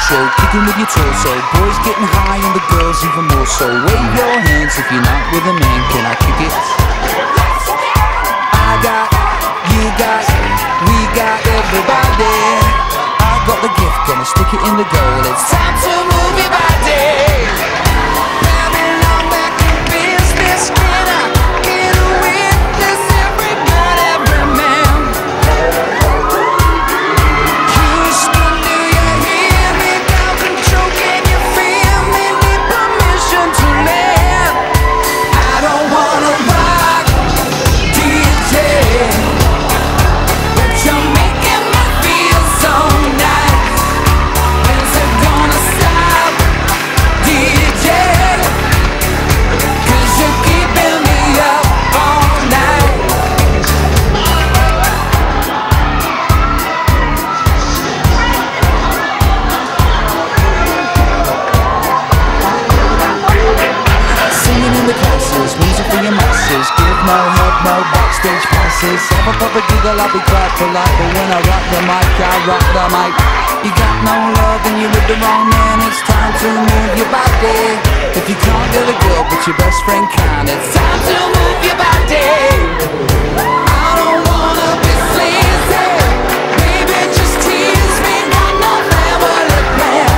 social, kicking with your torso. Boys getting high and the girls even more so. Wave your hands if you're not with a man. Can I kick it? I got, you got, we got everybody. I got the gift, gonna stick it in the goal. It's time to move your body. Babylon back in business. Can I get a witness? Everybody, every man. Houston, do you hear me? Down control, can you feel me? Need permission to land. I don't wanna rock, DJ, but you're making me feel so nice. When's it gonna stop, DJ? 'Cause you're keeping me up all night. Singing in the classes, music for your masses. Give no head, no backstage passes. Have a proper giggle, I'll be quite polite. But when I rock the mic, I rock the mic. You got no love and you're with the wrong man. It's time to move your body. If you can't get a girl but your best friend can, it's time to move your body. I don't wanna be sleazy. Baby, just tease me. Got no family plan.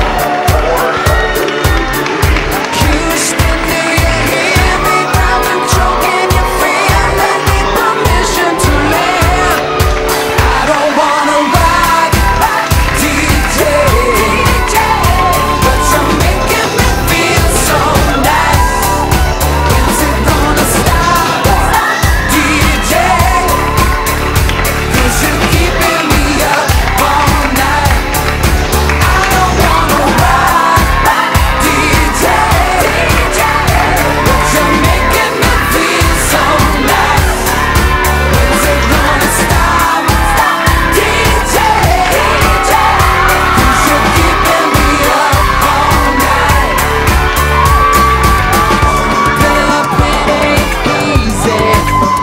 Houston, do you hear me? Ground control, can you feel me? Need permission to land. I don't wanna rock, DJ, but you're making me feel so nice. When's it gonna stop, DJ? 'Cause you're keeping me up all night. I don't wanna rock, DJ, but you're making me feel so nice. When's it gonna stop, DJ? 'Cause you're keeping me up all night. Up, it ain't easy.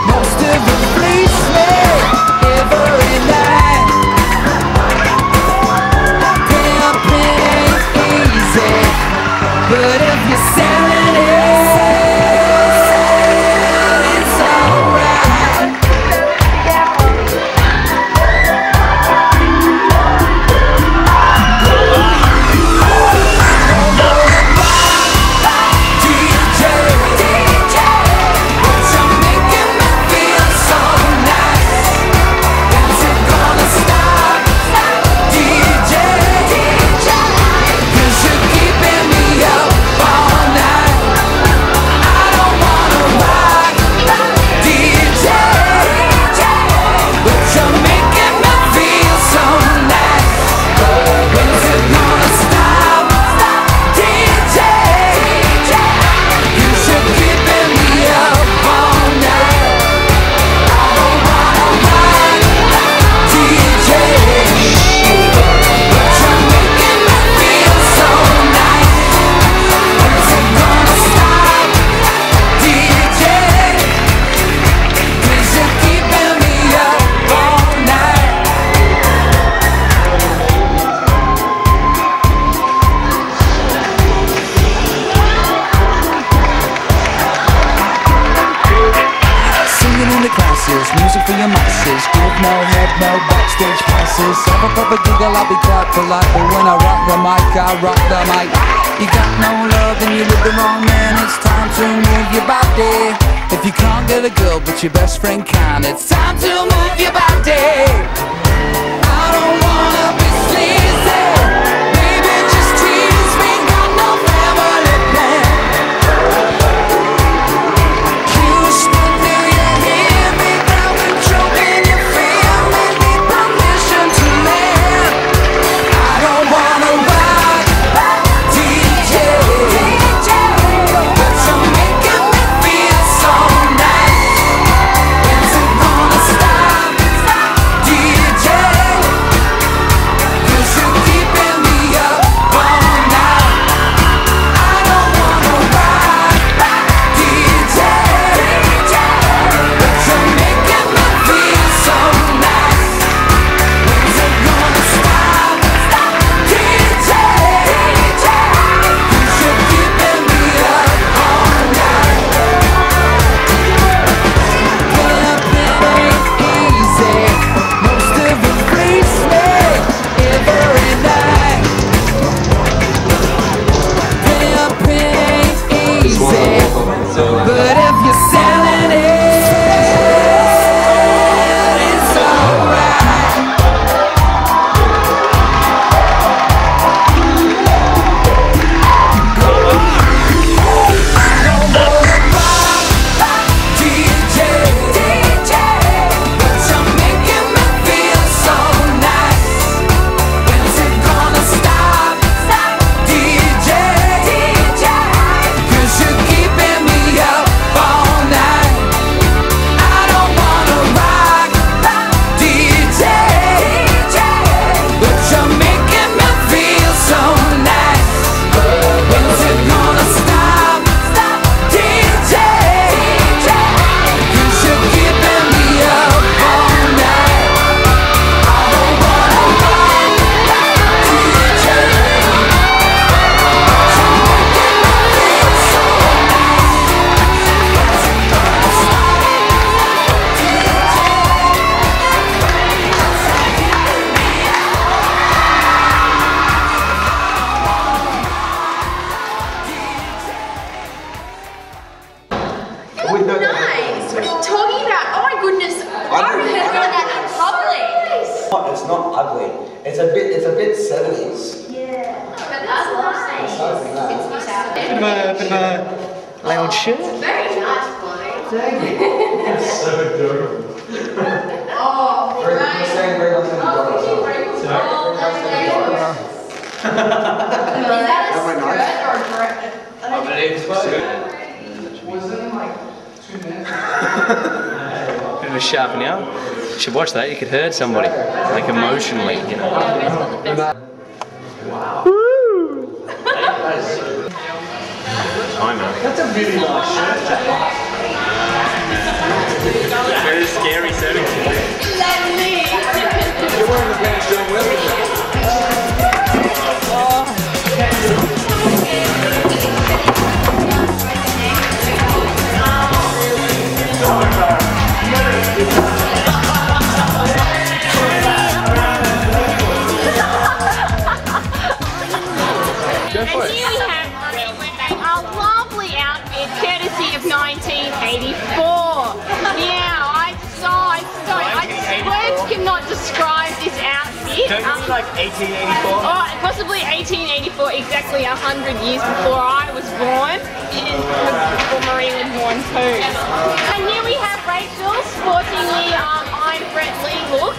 Most of them fleece me every night. Up, it ain't easy. But if you're selling it, it's alright. DJ, but you're making me feel so nice. When's it gonna stop, DJ? 'Cause you're keeping me up all night. I don't wanna rock, DJ, but you're making me feel so nice. When's it gonna stop, DJ? 'Cause you're keeping me up all night. I don't wanna rock, DJ, but you're making me feel so nice. When's it gonna stop, DJ? 'Cause you're keeping me up all night. Singing in the classes, music for your masses. Give no head, no backstage passes. Have a proper giggle, I'll be quite polite. But when I rock the mic, I rock the mic. You got no love and you're with the wrong man. It's time to move your body. If you can't get a girl but your best friend can, it's time to move your body. I don't wanna be sleazy. Baby, just tease me. Got no family plan. Houston, do you hear me? Ground control, can you feel me? Need permission to land. I don't wanna rock, DJ, but you're making me feel so nice. When's it gonna stop, DJ? Nice. What are you talking about? Oh my goodness. I've heard that in public. It's not ugly. It's a bit 70s. Yeah. But that's nice. Bit of a lounge shirt. Very nice, boy. It's so adorable. Oh, We're saying very nice. Is that a skirt or a dress? I believe so. Was it in like 2 minutes? Bit of a sharpening up. You should watch that. You could hurt somebody, like emotionally, you know. Wow. Woo! That's a really nice shirt. Very scary setting. You're wearing the pants John Williams. And here we have our lovely outfit, courtesy of 1984. Now, words cannot describe this outfit. Like 1884? Oh, possibly 1884, exactly 100 years before I was born. It is before Marie was born too. And here we have Rachel sporting the I'm Brett Lee look.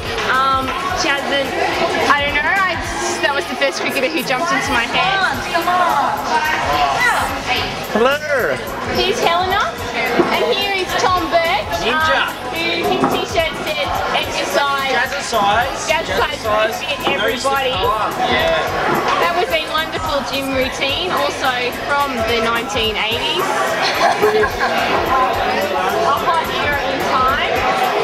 She hasn't, I don't know, that was the first cricketer who jumped into my head. Come on. Hello! Here's Helena, and here is Tom Burke, Ninja. who his t-shirt says exercise. Jazzercise. Fit everybody. Yeah. That was a wonderful gym routine, also from the 1980s. A hot era in time.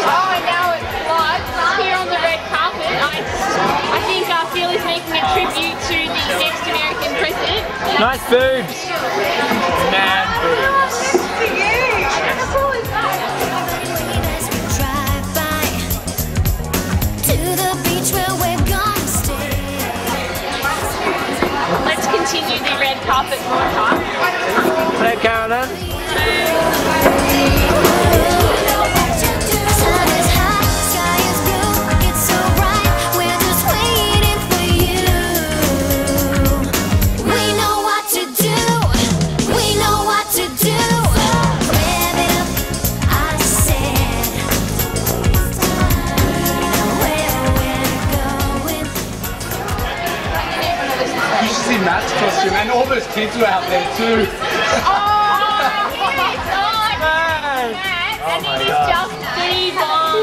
Oh, and now it's live here on the red carpet. I think Phil is making a tribute to the next American president. Nice boobs. Man boobs. Let's continue the red carpet broadcast. Hello, Carolyn. Matt's costume, and all those kids were out there too. Oh, here it's on! Matt, and it is just D-Bomb.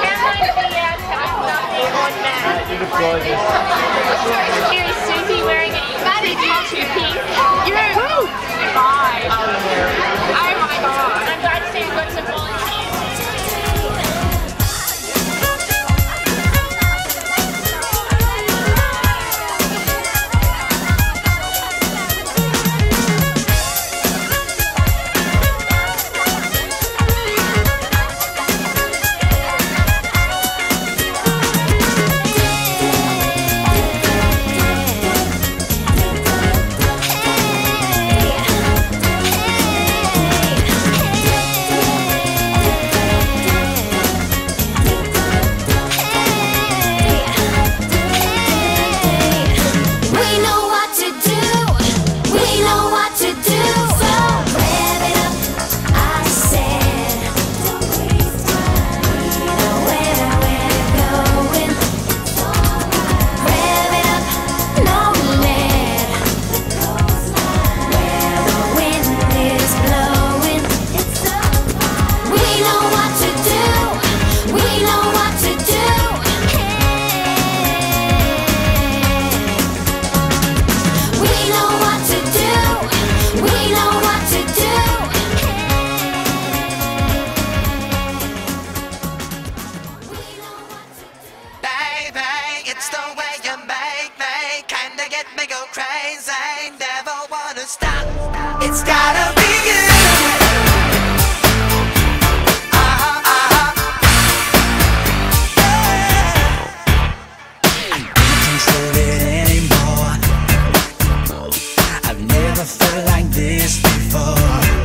Caroline here telling nothing on Matt. You look gorgeous. Here is Susie wearing a YouTube pink. You're 5. Oh my god. I'm glad to see we've got some volunteers. It's gotta be you. I can't hold it anymore. I've never felt like this before.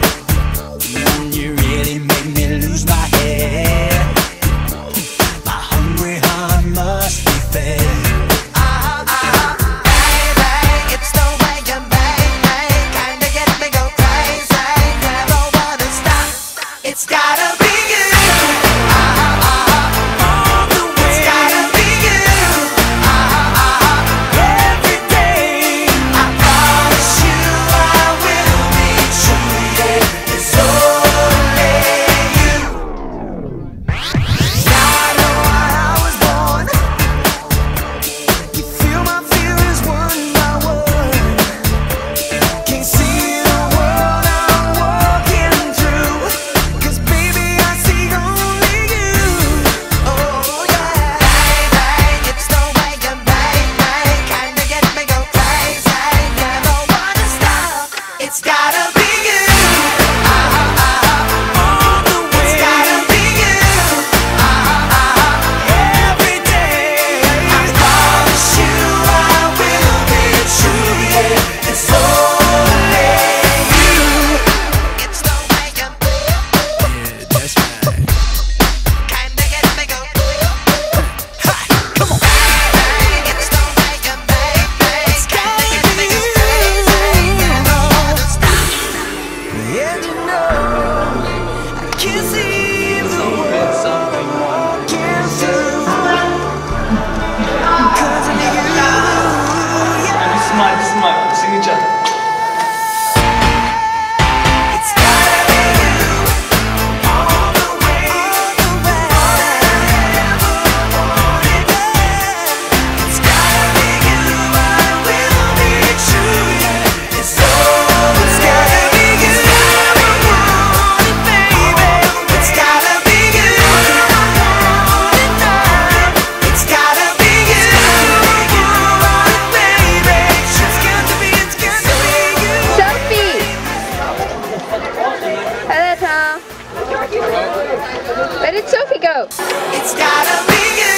go. It's gotta be you.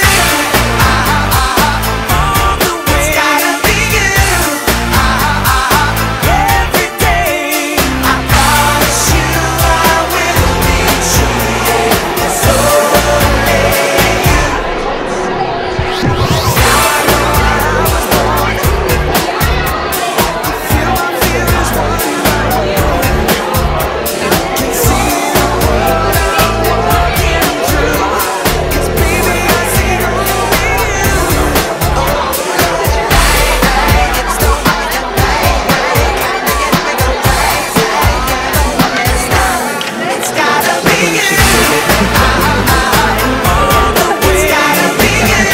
It's gotta be you. Every day I promise you I will be true. It's only you. I know I was born to live. You feel my feelings running away. Can see the world I'm walking through. 'Cause baby I see only you. It's the way you it's gotta be you. It's gotta be you.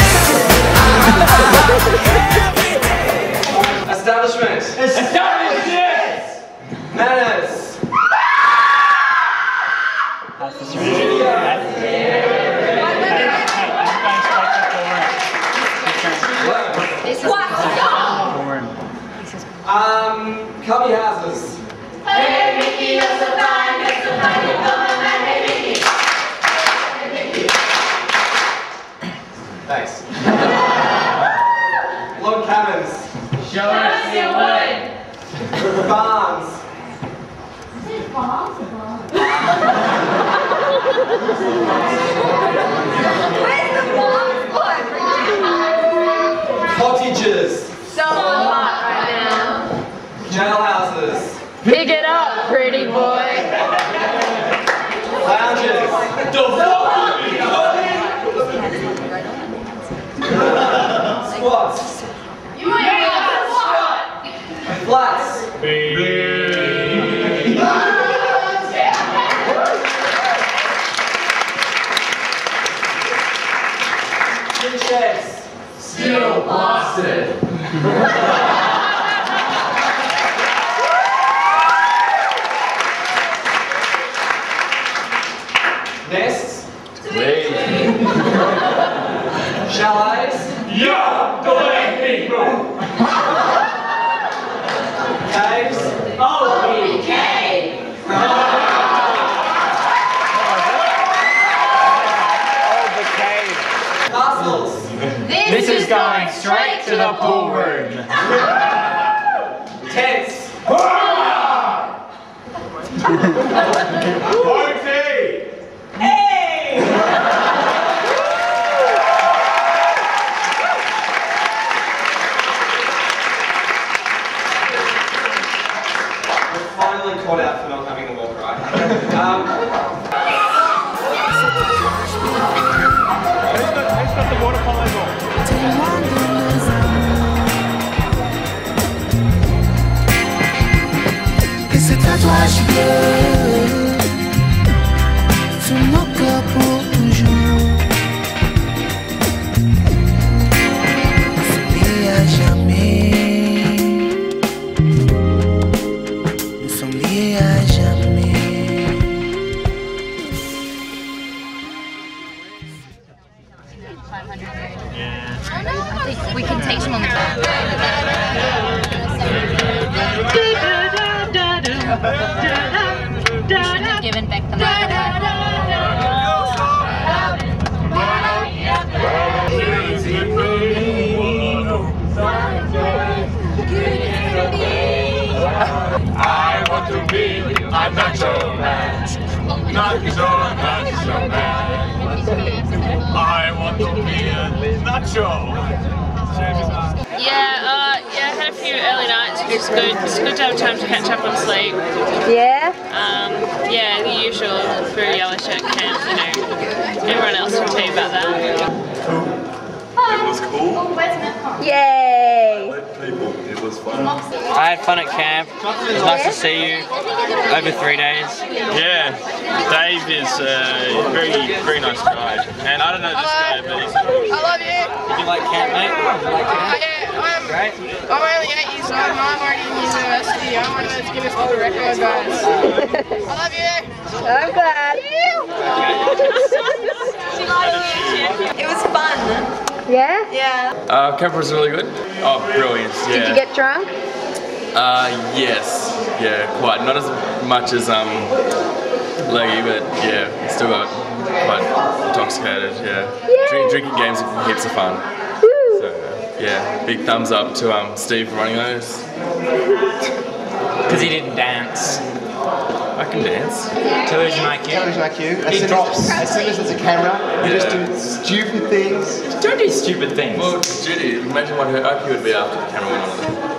Establishment. Manners. Cubby houses. Thanks. Log cabins. Show us your wood. Barns. Cottages. So hot right now. Jailhouses. Pick it up, pretty boy. Lounges. Squats. You ain't got what? Flats. Tin sheds. Still blasted. Nests. Chalets. Yeah, go ahead, people. Caves. Castles. This is going straight to the pool room. Tents. We're finally caught out for not having a walk right. Who's got the water polo ball? Esse tatuage bleu sur mon corps pour toujours. Nous sommes liés à jamais. Nous sommes liés à jamais. We can teach them on the Given back the I want to be a nacho man. Nacho man. I want to be a nacho. Yeah, I had a few early nights, which is good. It's good to have time to catch up on sleep. Yeah? Yeah, the usual for a yellow shirt camp, you know. Everyone else will tell you about that. It was cool. Yay! Met people. It was fun. I had fun at camp. It was nice to see you over 3 days. Yeah, Dave is a very nice guy. And I don't know this guy, but he's I love you. Did you like camp, mate? Did you like camp? Yeah, Great. I'm only 8 years old and I'm already in university. I'm one of those Guinness World Record guys. I love you. I'm glad. It was fun. Yeah? Yeah. camp was really good. Oh, brilliant! Yeah. Did you get drunk? Yes. Yeah, quite. Not as much as Leggy, but yeah, still got quite intoxicated, yeah. Drinking games are heaps of fun. So, yeah, big thumbs up to Steve for running those. Because he didn't dance. I can dance. Television IQ. Television IQ. As soon as there's a camera, you just do stupid things. Don't do stupid things. Well, Judy, imagine what her IQ would be after the camera went on.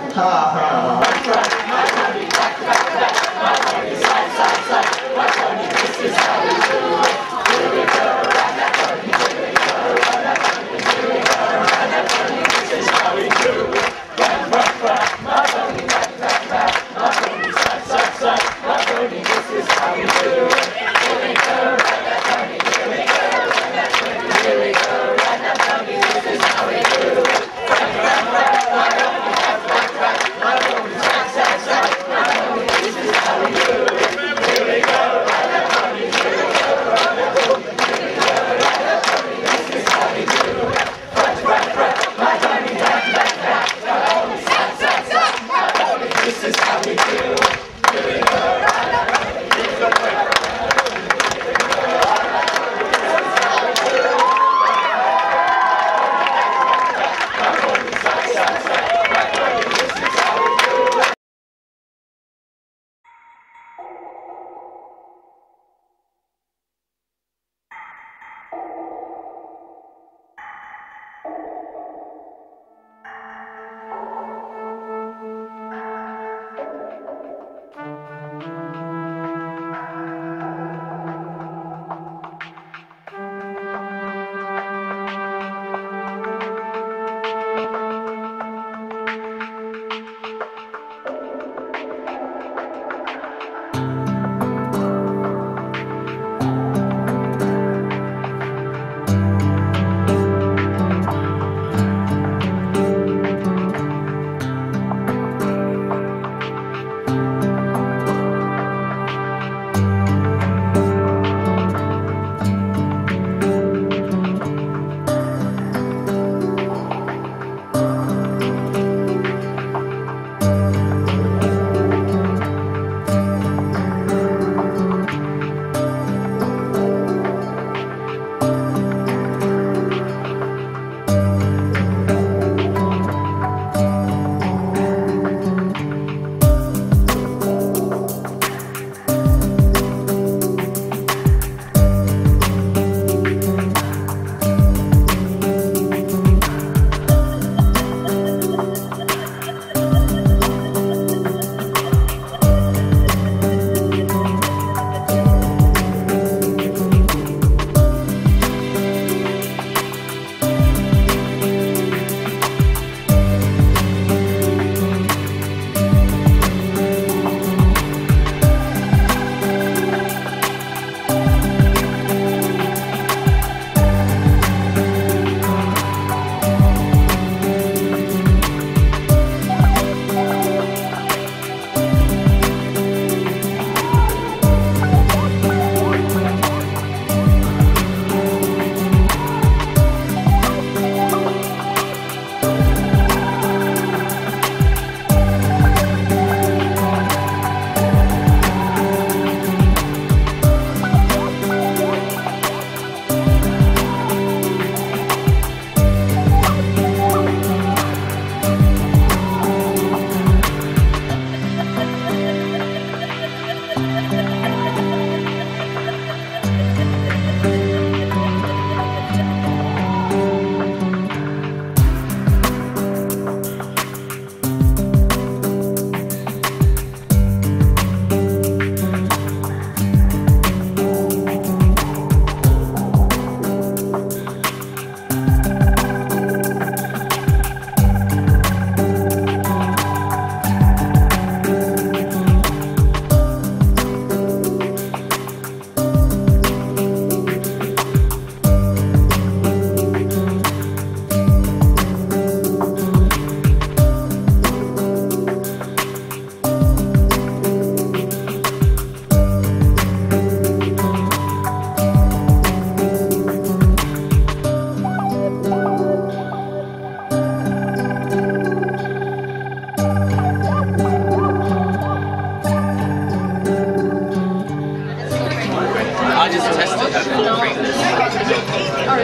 I just tested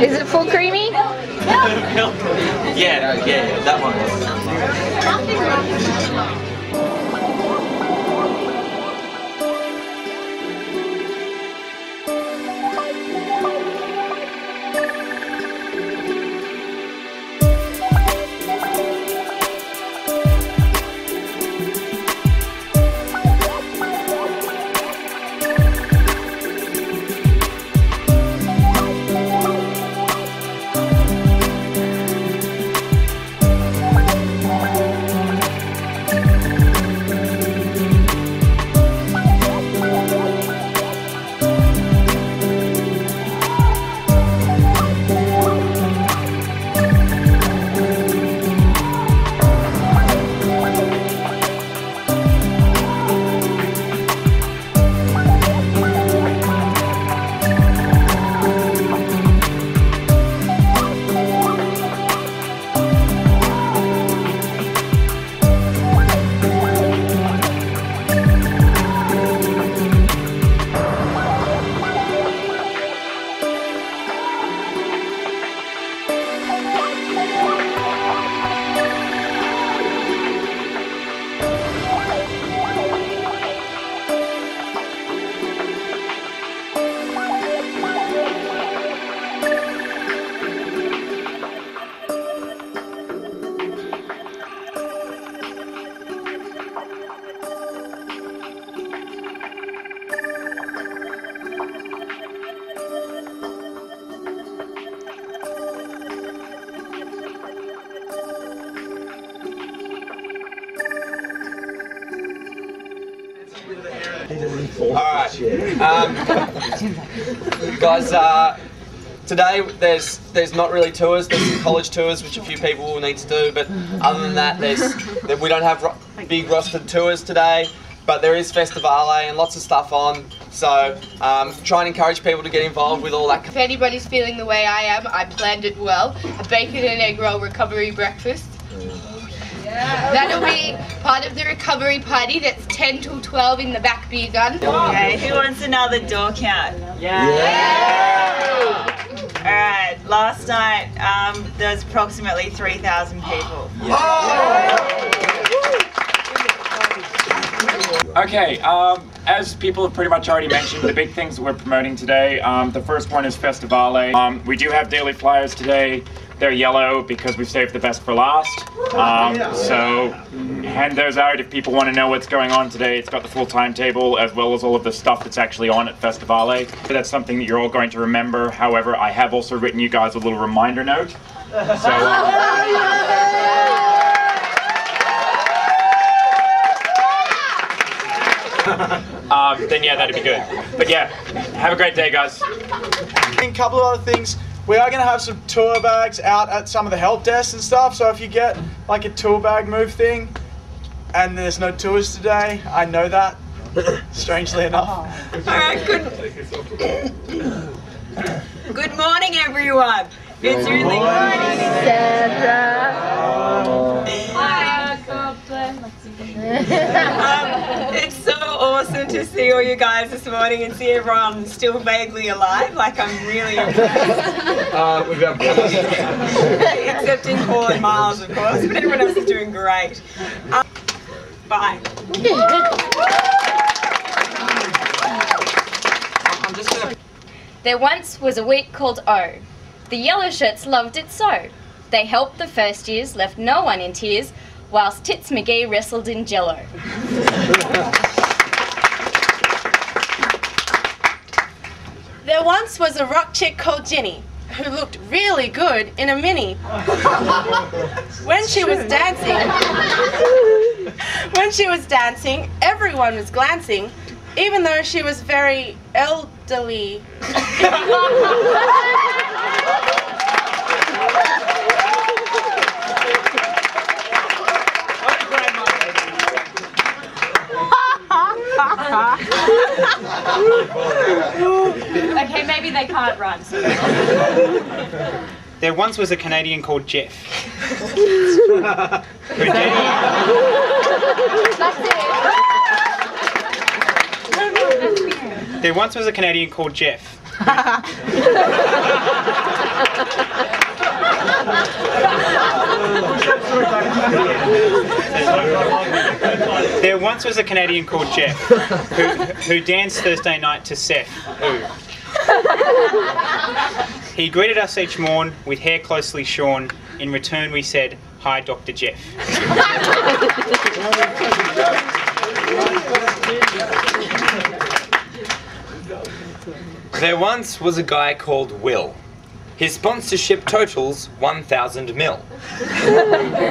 Is it full creamy? Yeah, that one. Alright, guys, today there's not really tours, there's some college tours which a few people will need to do, but other than that we don't have big rostered tours today, but there is Festivale and lots of stuff on, so try and encourage people to get involved with all that. If anybody's feeling the way I am, I planned it well. A bacon and egg roll recovery breakfast. That'll be part of the recovery party. That's 10 till 12 in the back beer gun. Okay, who wants another door count? Yeah. Alright, last night there was approximately 3,000 people. Okay, as people have pretty much already mentioned, the big things that we're promoting today, the first one is Festivale. We do have daily flyers today. They're yellow because we've saved the best for last. So hand those out if people want to know what's going on today. It's got the full timetable as well as all of the stuff that's actually on at Festivale. That's something that you're all going to remember. However, I have also written you guys a little reminder note. So, then yeah, that'd be good. But yeah, have a great day, guys. A couple of other things. We are going to have some tour bags out at some of the help desks and stuff, so if you get like a tour bag move thing and there's no tours today, I know that, strangely enough. Alright, good morning everyone. It's really morning. It's so awesome to see all you guys this morning and see everyone still vaguely alive. Like, I'm really impressed. Excepting Paul and Miles, of course, but everyone else is doing great. Bye. There once was a week called O. The yellow shirts loved it so. They helped the first years, left no one in tears, whilst Tits McGee wrestled in jello. There once was a rock chick called Ginny, who looked really good in a mini. When she was dancing, everyone was glancing, even though she was very elderly. Okay, maybe they can't run. So. There once was a Canadian called Jeff. There once was a Canadian called Jeff, There once was a Canadian called Jeff who danced Thursday night to Seth. Ooh. He greeted us each morn with hair closely shorn. In return we said, "Hi, Dr. Jeff." There once was a guy called Will. His sponsorship totals 1,000 mil.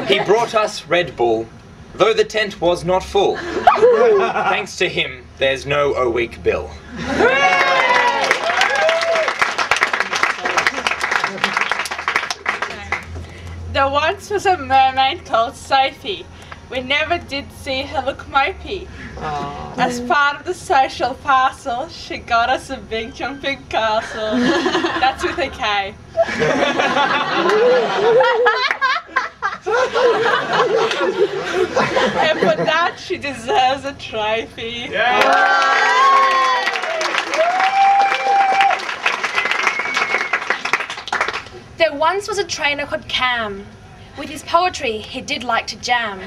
He brought us Red Bull, though the tent was not full. Thanks to him, there's no O-Week bill. There once was a mermaid called Sophie. We never did see her look mopey. As part of the social parcel, she got us a big jumping castle. That's with a K. And for that, she deserves a trophy. There once was a trainer called Cam. With his poetry, he did like to jam.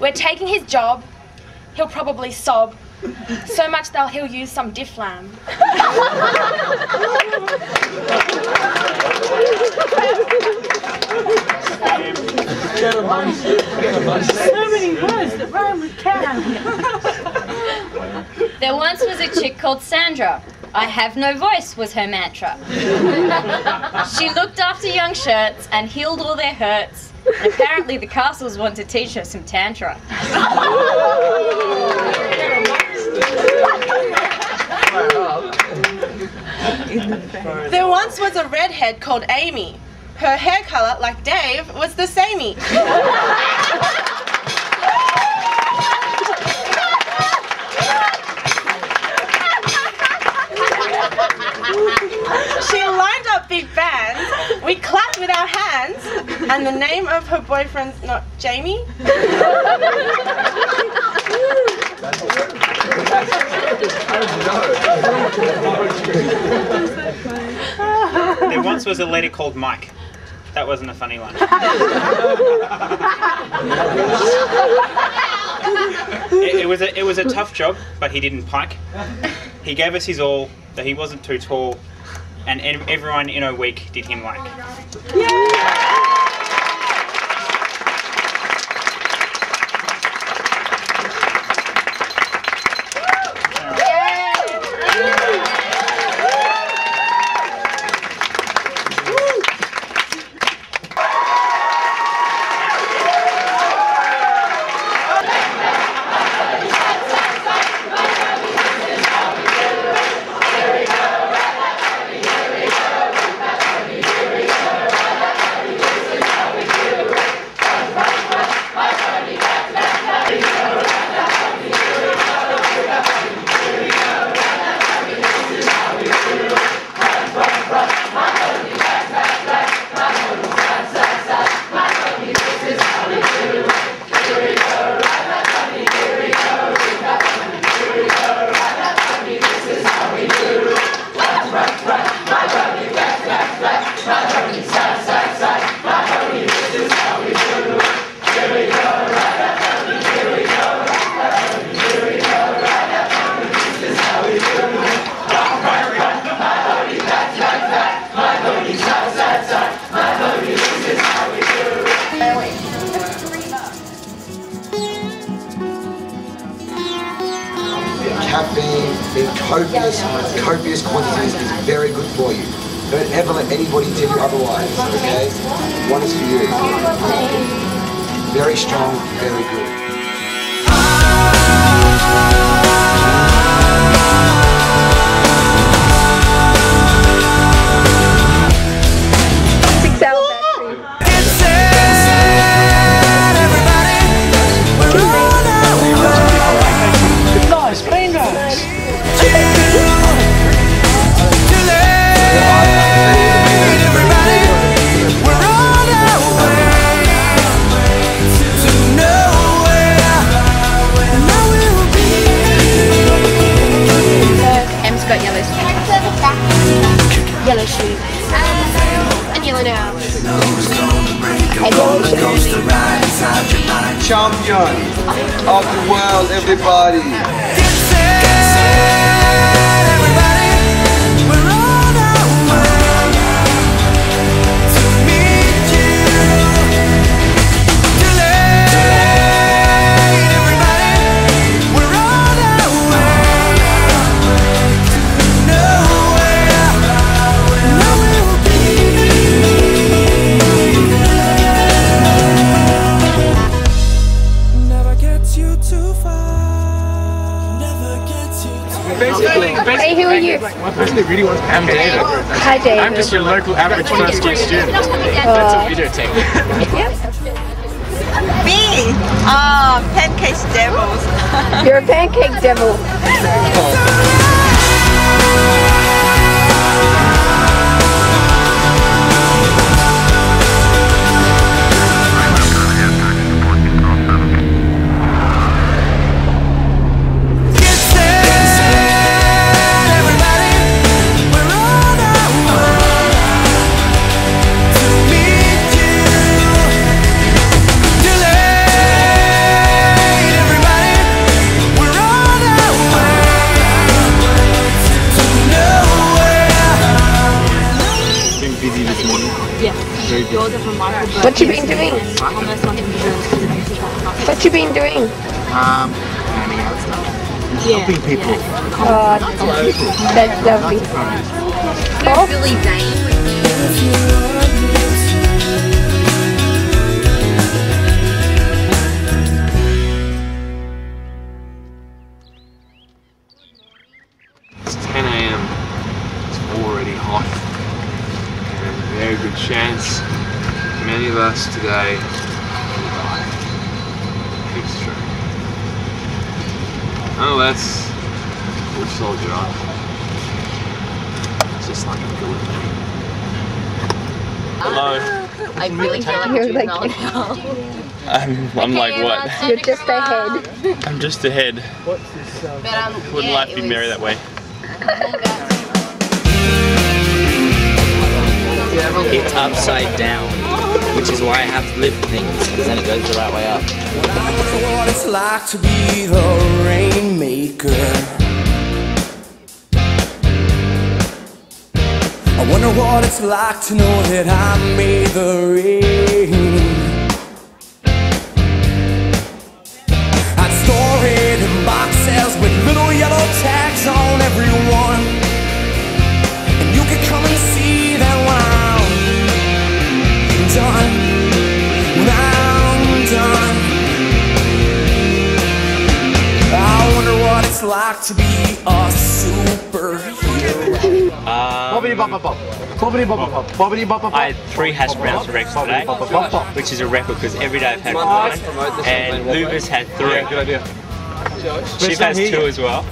We're taking his job, he'll probably sob. So much that he'll use some difflam. So many words that rhyme with Cam. There once was a chick called Sandra. I have no voice was her mantra. She looked after young shirts and healed all their hurts. And apparently the castles want to teach her some tantra. There once was a redhead called Amy. Her hair colour, like Dave, was the samey. She lined up big bands, we clapped with our hands, and the name of her boyfriend's not Jamie? There once was a lady called Mike. That wasn't a funny one. It was a tough job, but he didn't pike. He gave us his all, though he wasn't too tall, and everyone in O-Week did him like. Caffeine in copious quantities is very good for you. Don't ever let anybody tell you otherwise, okay? One is for you. Very strong, very good. Everybody, we're on our way to nowhere. champion of the world, everybody. Hey, who are you? Basically, really wants. I'm David. Hi, David. I'm just your local average first year student. That's a video tape. Me? Pancake devils. You're a pancake devil. What you been doing? What you been doing? Handing out stuff. Helping people. Oh, that's lovely. Oh. Billy Dane. It's 10 AM. It's already hot. And a very good chance many of us today will die. It's true. Nonetheless, we'll soldier on. It's just like a bullet. Hello. I really feel like You're like, I'm like what? you're just ahead. I'm just ahead. Wouldn't life be merry that way? It's upside down, which is why I have to lift things, because then it goes the right way up. I wonder what it's like to be the rainmaker. I wonder what it's like to know that I made the rain. I'd store it in boxes with little yellow tags on every one, and you could come and see that when I'm done, when I'm done. I wonder what it's like to be a superhero. I had 3 hash browns for breakfast today, which is a record because every day I've had 1, and Luba's had 3. Good idea. She has 2 as well.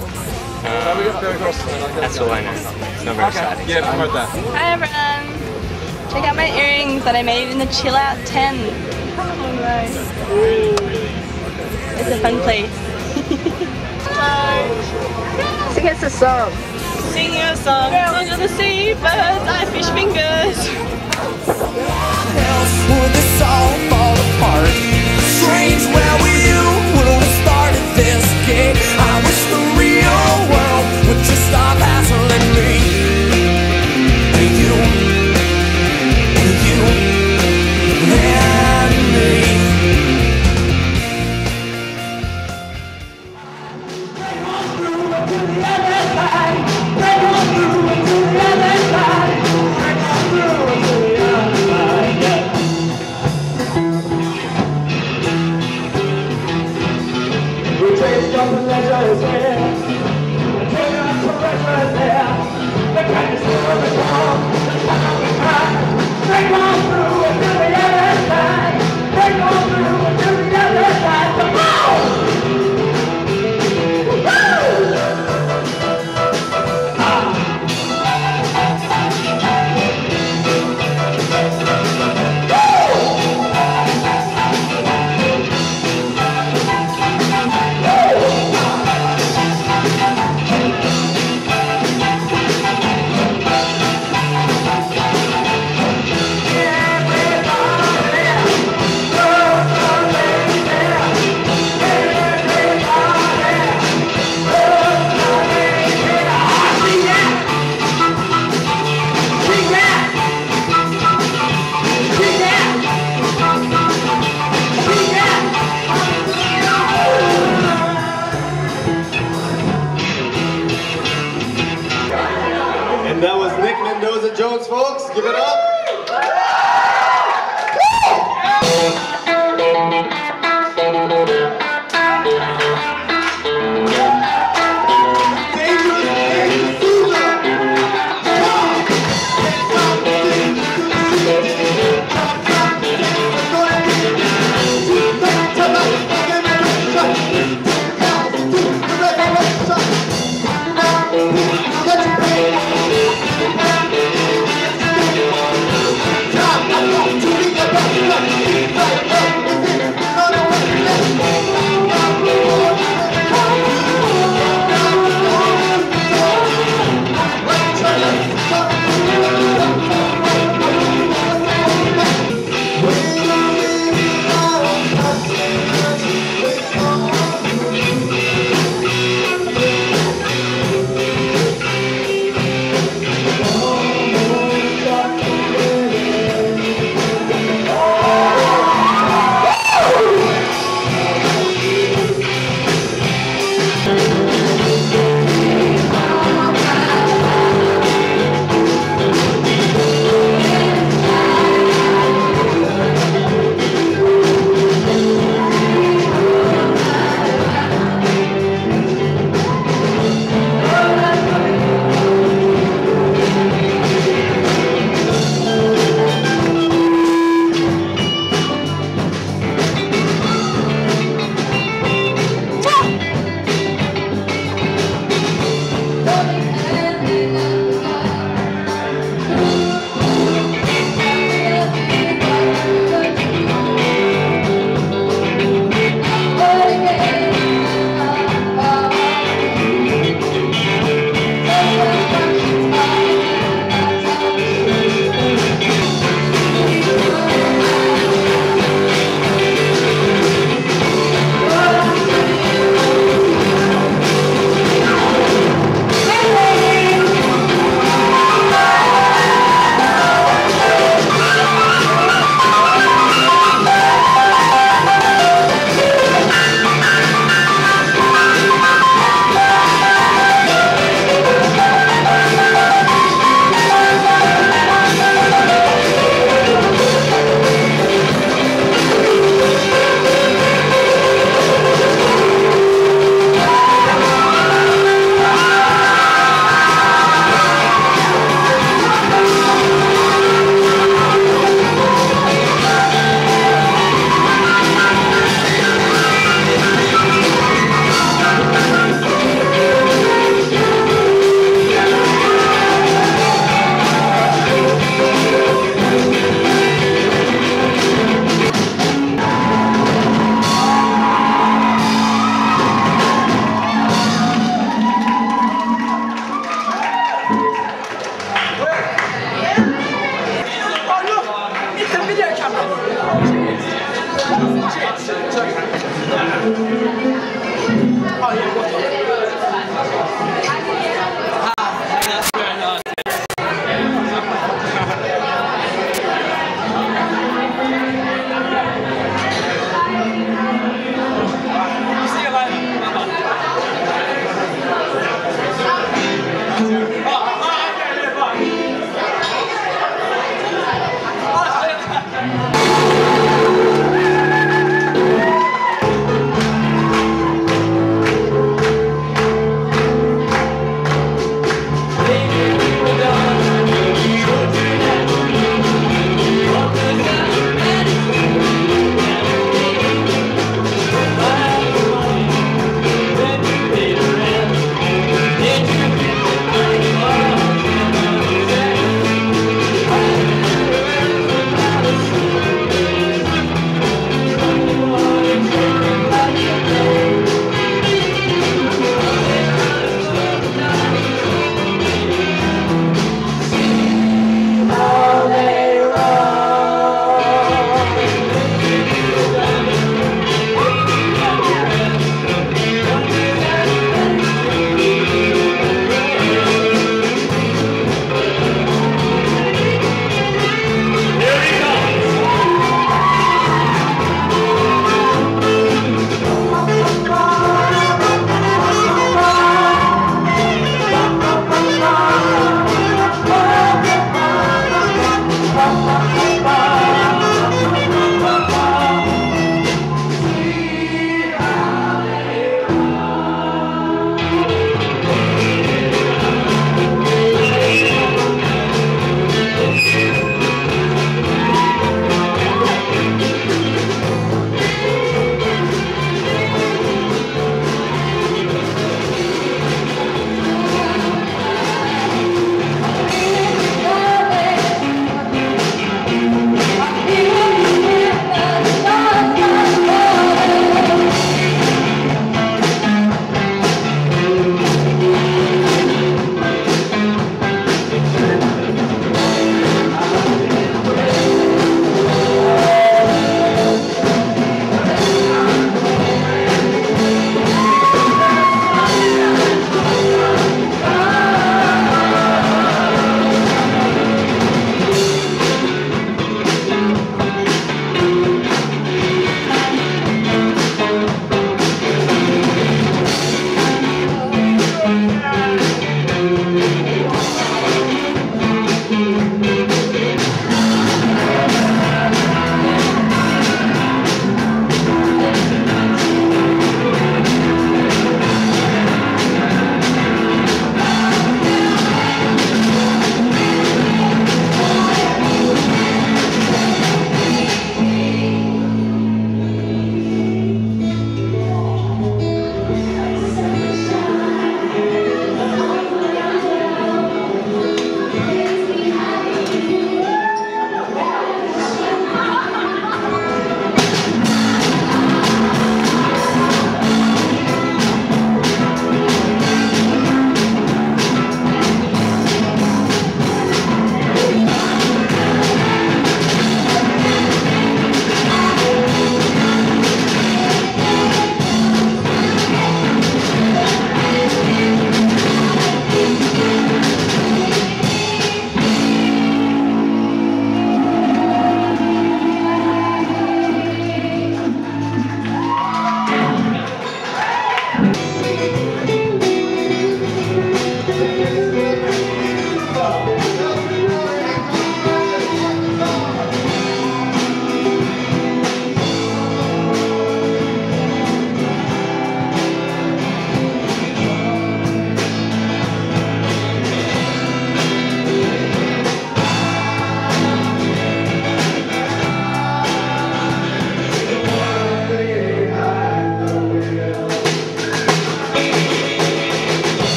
That's all I know. It's not very exciting. Yeah, promote that. Hi everyone! Check out my earrings that I made in the Chill Out tent. It's a fun place. Sing us a song. Sing a song under the sea, birds, I fish fingers. Else would this all fall apart? Strange, where were you when we started this game? I wish the real world would just stop hassling me. And you and me. And those are jokes, folks. Give it up.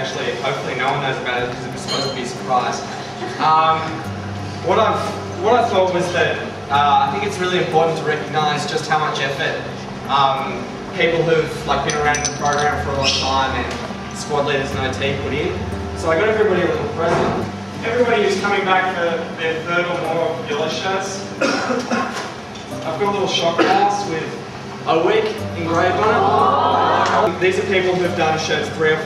actually, hopefully no one knows about it because it was supposed to be a surprise. What I thought was that I think it's really important to recognise just how much effort people who've been around the program for a long time and squad leaders and OT put in. So I got everybody a little present. Everybody who's coming back for their third or more yellow shirts, I've got a little shot glass with O-Week engraved on it. These are people who've done shirts three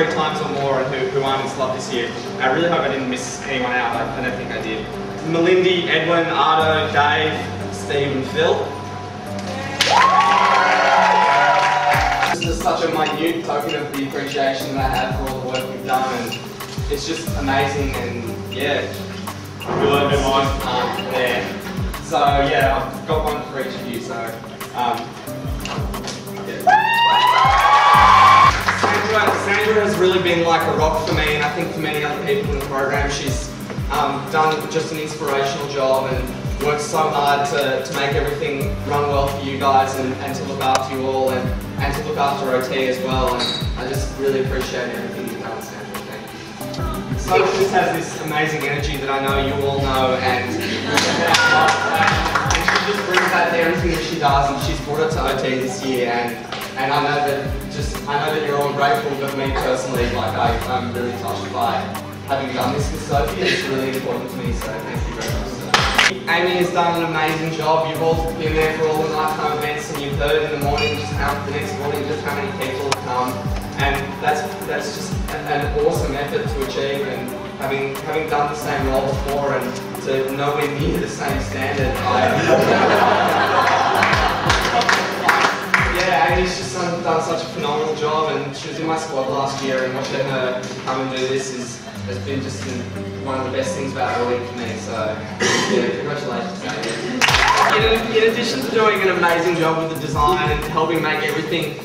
times or more and who aren't in slot this year. I really hope I didn't miss anyone out. I don't think I did. Melindy, Edwin, Ardo, Dave, Steve and Phil. This is such a minute token of the appreciation that I have for all the work we've done, and it's just amazing, and yeah. We learned a bit more. Yeah. So yeah, I've got one for each of you, so Sandra has really been like a rock for me, and I think for many other people in the program. She's done just an inspirational job and worked so hard to make everything run well for you guys and to look after you all and to look after OT as well. And I just really appreciate everything you've done, Sandra. Thank you. So just has this amazing energy that I know you all know, and she just brings that to everything that she does, and she's brought it to OT this year, and I know that you're all grateful, but me personally, I'm really touched by having done this with Sophie. It's really important to me, so thank you very much. Amy has done an amazing job. You've all been there for all the nighttime events, and you've heard in the morning, the next morning, just how many people have come, and that's just an awesome effort to achieve. And having done the same role before, and to nowhere near the same standard, yeah, Amy's just done such a phenomenal job, and she was in my squad last year, and watching her come and do this has been just one of the best things about the week for me, so yeah, congratulations, Amy. In addition to doing an amazing job with the design and helping make everything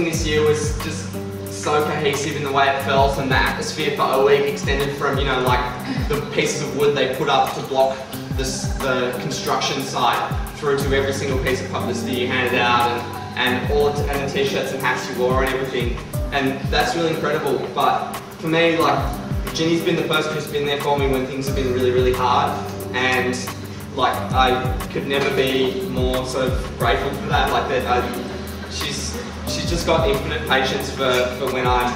this year was just so cohesive in the way it felt, and the atmosphere for O-Week extended from, the pieces of wood they put up to block the construction site through to every single piece of publicity you handed out, and the t-shirts and hats you wore and everything, and that's really incredible. But for me, Ginny's been the person who's been there for me when things have been really, really hard, and I could never be more sort of grateful for that. She's just got infinite patience for when I'm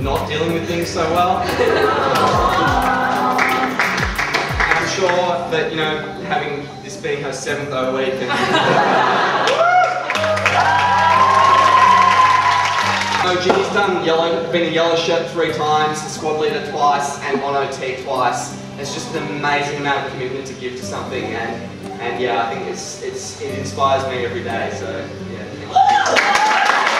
not dealing with things so well. I'm sure that having this being her 7th O-Week Ginny's been a yellow shirt 3 times, a squad leader twice, and on OT twice. It's just an amazing amount of commitment to give to something, and yeah, I think it inspires me every day. So yeah.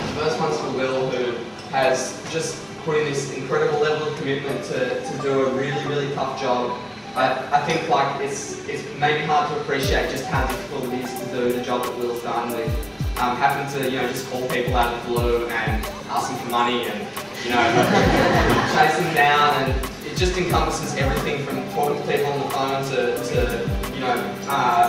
The first one's for Will, who has just put in this incredible level of commitment to do a really, really tough job. I think it's maybe hard to appreciate just how difficult it is to do the job that Will's done with having to just call people out of the blue and ask them for money and chase them down, and it just encompasses everything from talking to people on the phone to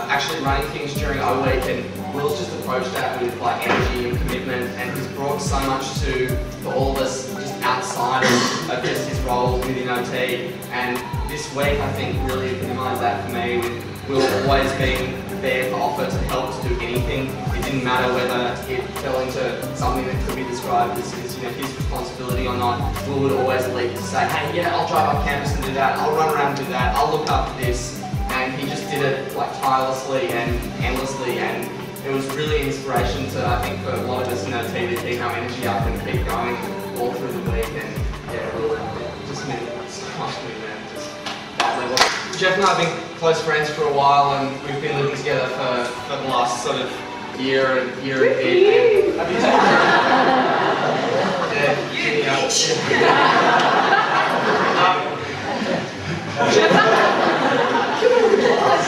actually running things during O-Week. And Will's just approached that with energy and commitment, and he's brought so much to all of us just outside of just his role within OT. And this week I think really epitomised that for me, with Will always being there to offer to help to do anything. It didn't matter whether it fell into something that could be described as his responsibility or not. Will would always lead to say, hey, yeah, I'll drive up campus and do that, I'll run around and do that, I'll look after this. And he just did it tirelessly and endlessly, and it was really inspiration to, I think, for a lot of us in OT to keep our energy up and keep going all through the week. And yeah, Will just meant so much to me, man, just that level. Jeff and I have been close friends for a while, and we've been living together for the last sort of year and a bit. Have you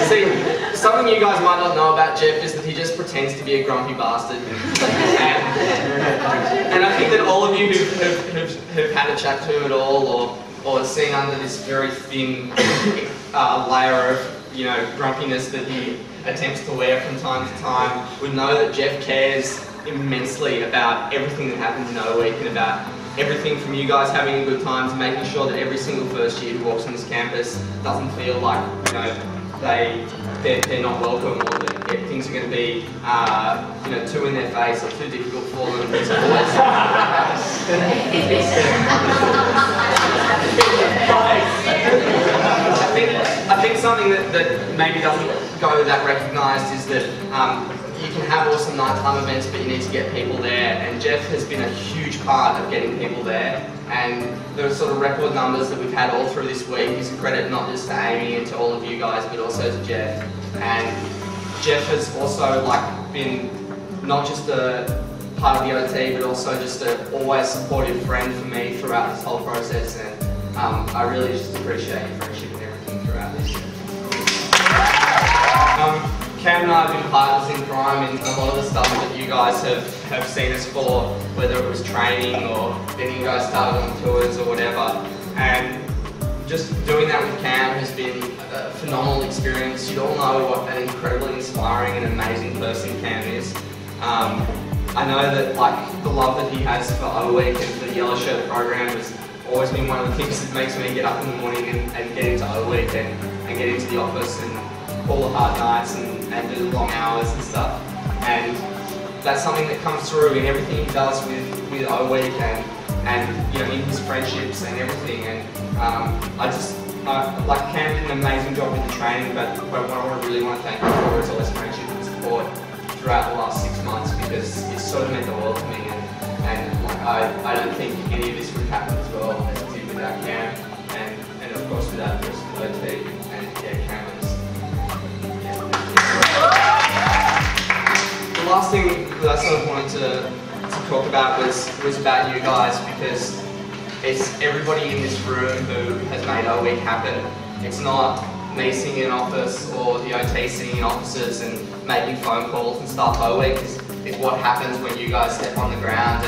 See, something you guys might not know about Jeff is that he just pretends to be a grumpy bastard. And I think that all of you who've had a chat to him at all, or seen under this very thin layer of grumpiness that he attempts to wear from time to time, would know that Jeff cares immensely about everything that happens in O-Week and about everything from you guys having a good time to making sure that every single first year who walks on this campus doesn't feel like, you know, they're not welcome, or that things are going to be, you know, too in their face or too difficult for them. It's always I think something that maybe doesn't go that recognised is that you can have awesome nighttime events, but you need to get people there. And Jeff has been a huge part of getting people there. And the sort of record numbers that we've had all through this week is a credit not just to Amy and to all of you guys, but also to Jeff. And Jeff has also been not just a part of the OT, but also just an always supportive friend for me throughout this whole process. And I really just appreciate your friendship and everything throughout this. Cam and I have been partners in crime in a lot of the stuff that you guys have seen us for, whether it was training or getting you guys started on tours or whatever. And just doing that with Cam has been a phenomenal experience. You all know what an incredibly inspiring and amazing person Cam is. I know that the love that he has for O-Week and for the Yellow Shirt program has always been one of the things that makes me get up in the morning and get into O-Week and get into the office and pull the hard nights and do the long hours and stuff. And that's something that comes through in everything he does with O-Week and you know, in his friendships and everything. And Cam did an amazing job with the training, but what I really want to thank him for is all his friendship and support throughout the last 6 months, because it's sort of meant the world to me. And I don't think any of this would happen as well as it did without Cam, and of course without the rest of the OT. And yeah, Cam is. The last thing that I sort of wanted to talk about was about you guys, because it's everybody in this room who has made O-Week happen. It's not me sitting in an office or the OT sitting in offices and making phone calls and stuff. O-Week is what happens when you guys step on the ground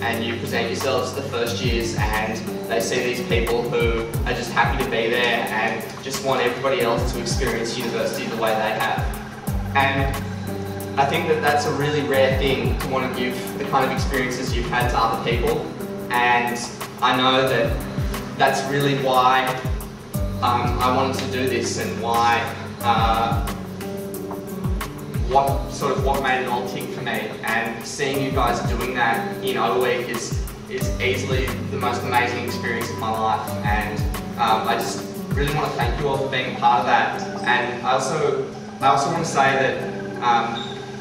and you present yourselves to the first years, and they see these people who are just happy to be there and just want everybody else to experience university the way they have. And I think that that's a really rare thing to want to give the kind of experiences you've had to other people. And I know that that's really why I wanted to do this, and why what made it all tick for me. And seeing you guys doing that in O-Week is easily the most amazing experience of my life. And I just really want to thank you all for being a part of that. And I also want to say that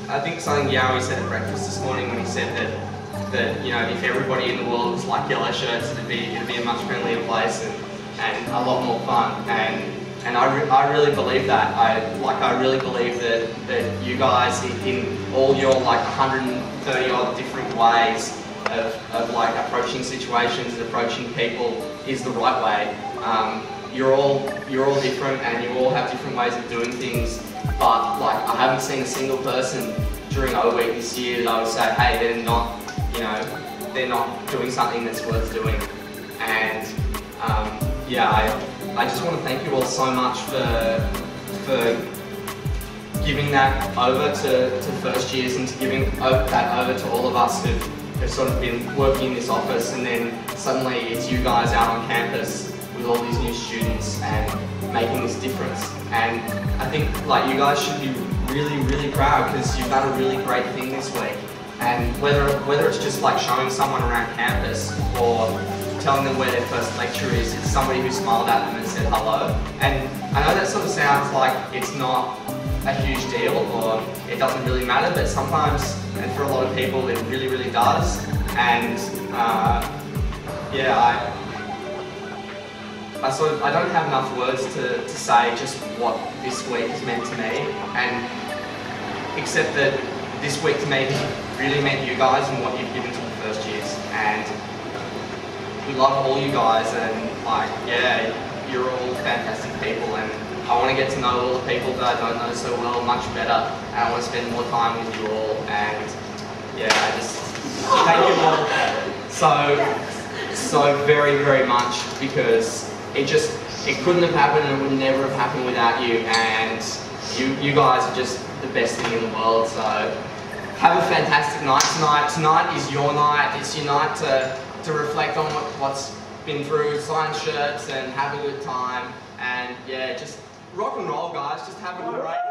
I think something Yowie said at breakfast this morning when he said that you know, if everybody in the world was like Yellow Shirts, it'd be a much friendlier place and a lot more fun. And I really believe that. I really believe that you guys, in all your 130 odd different ways of approaching situations and approaching people, is the right way. You're all different, and you all have different ways of doing things. But I haven't seen a single person during O-Week this year that I would say, hey, they're not doing something that's worth doing. And yeah, I just want to thank you all so much for giving that over to first years, and to giving that over to all of us who've sort of been working in this office, and then suddenly it's you guys out on campus with all these new students and making this difference. And I think you guys should be really, really proud, because you've done a really great thing this week. And whether it's just showing someone around campus or telling them where their first lecture is, it's somebody who smiled at them and said hello. And I know that sort of sounds like it's not a huge deal, or it doesn't really matter, but sometimes, and for a lot of people, it really, really does. And yeah, I don't have enough words to say just what this week has meant to me, and except that this week to me has really meant you guys and what you've given to the first years. And we love all you guys, and yeah, you're all fantastic people, and I want to get to know all the people that I don't know so well much better, and I want to spend more time with you all. And yeah, I just thank you all so very, very much, because it couldn't have happened, and it would never have happened without you. And you guys are just the best thing in the world. So have a fantastic night tonight. Tonight is your night. It's your night to to reflect on what's been through, sign shirts and have a good time. And yeah, just rock and roll, guys. Just have a great